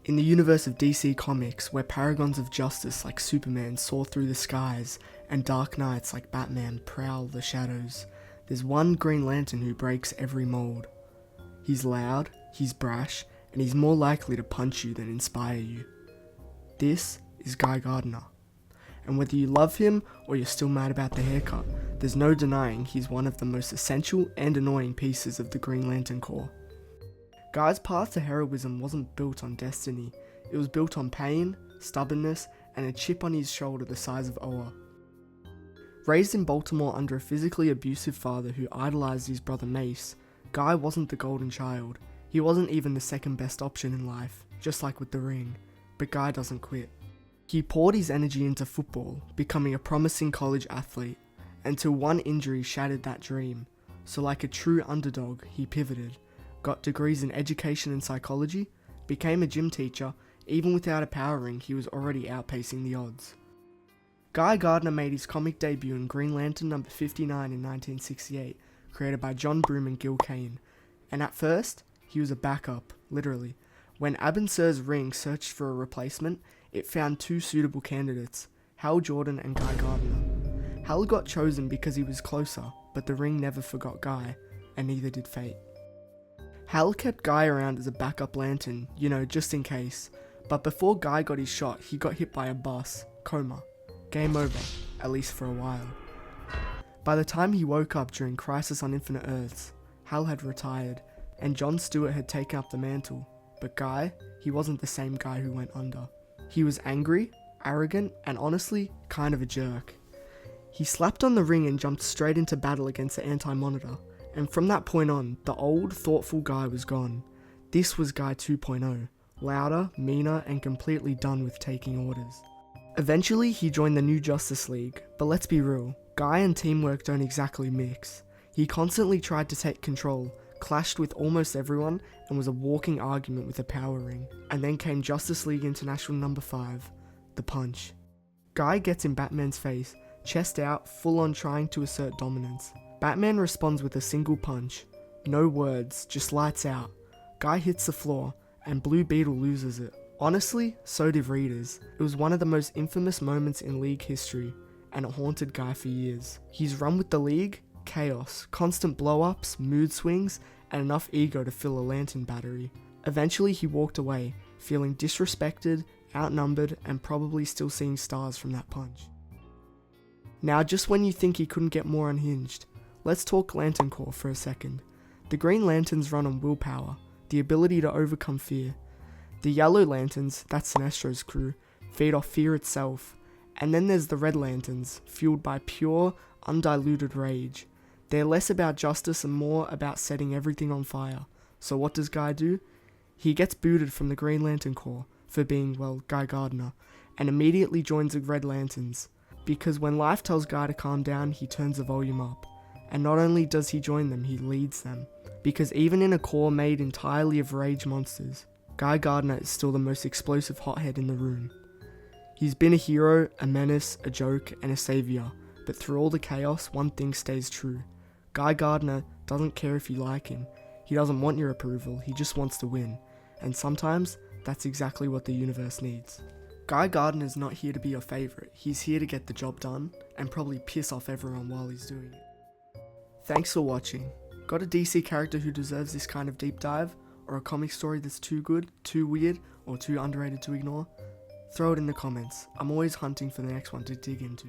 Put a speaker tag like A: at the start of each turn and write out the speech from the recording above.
A: In the universe of DC Comics, where paragons of justice like Superman soar through the skies, and Dark Knights like Batman prowl the shadows, there's one Green Lantern who breaks every mold. He's loud, he's brash, and he's more likely to punch you than inspire you. This is Guy Gardner. And whether you love him or you're still mad about the haircut, there's no denying he's one of the most essential and annoying pieces of the Green Lantern Corps. Guy's path to heroism wasn't built on destiny, it was built on pain, stubbornness, and a chip on his shoulder the size of Oa. Raised in Baltimore under a physically abusive father who idolized his brother Mace, Guy wasn't the golden child. He wasn't even the second best option in life, just like with the ring. But Guy doesn't quit. He poured his energy into football, becoming a promising college athlete, until one injury shattered that dream. So like a true underdog, he pivoted, got degrees in education and psychology, became a gym teacher. Even without a power ring, he was already outpacing the odds. Guy Gardner made his comic debut in Green Lantern number 59 in 1968, created by John Broome and Gil Kane. And at first, he was a backup, literally. When Abin Sur's ring searched for a replacement, it found two suitable candidates, Hal Jordan and Guy Gardner. Hal got chosen because he was closer, but the ring never forgot Guy, and neither did fate. Hal kept Guy around as a backup lantern, just in case, but before Guy got his shot, he got hit by a bus, coma. Game over, at least for a while. By the time he woke up during Crisis on Infinite Earths, Hal had retired, and Jon Stewart had taken up the mantle, but Guy, he wasn't the same Guy who went under. He was angry, arrogant, and honestly, kind of a jerk. He slapped on the ring and jumped straight into battle against the Anti-Monitor, and from that point on, the old, thoughtful Guy was gone. This was Guy 2.0, louder, meaner, and completely done with taking orders. Eventually, he joined the New Justice League, but let's be real, Guy and teamwork don't exactly mix. He constantly tried to take control, clashed with almost everyone, and was a walking argument with a power ring. And then came Justice League International number 5, The Punch. Guy gets in Batman's face, chest out, full on trying to assert dominance. Batman responds with a single punch. No words, just lights out. Guy hits the floor, and Blue Beetle loses it. Honestly, so did readers. It was one of the most infamous moments in League history, and it haunted Guy for years. His run with the League? Chaos, constant blow-ups, mood swings, and enough ego to fill a lantern battery. Eventually he walked away, feeling disrespected, outnumbered, and probably still seeing stars from that punch. Now just when you think he couldn't get more unhinged, let's talk Lantern Corps for a second. The Green Lanterns run on willpower, the ability to overcome fear. The Yellow Lanterns, that's Sinestro's crew, feed off fear itself. And then there's the Red Lanterns, fueled by pure, undiluted rage. They're less about justice and more about setting everything on fire. So what does Guy do? He gets booted from the Green Lantern Corps for being, Guy Gardner, and immediately joins the Red Lanterns. Because when life tells Guy to calm down, he turns the volume up. And not only does he join them, he leads them. Because even in a corps made entirely of rage monsters, Guy Gardner is still the most explosive hothead in the room. He's been a hero, a menace, a joke, and a savior, but through all the chaos, one thing stays true. Guy Gardner doesn't care if you like him. He doesn't want your approval, he just wants to win. And sometimes, that's exactly what the universe needs. Guy Gardner's not here to be your favourite, he's here to get the job done, and probably piss off everyone while he's doing it. Thanks for watching. Got a DC character who deserves this kind of deep dive? Or a comic story that's too good, too weird, or too underrated to ignore? Throw it in the comments. I'm always hunting for the next one to dig into.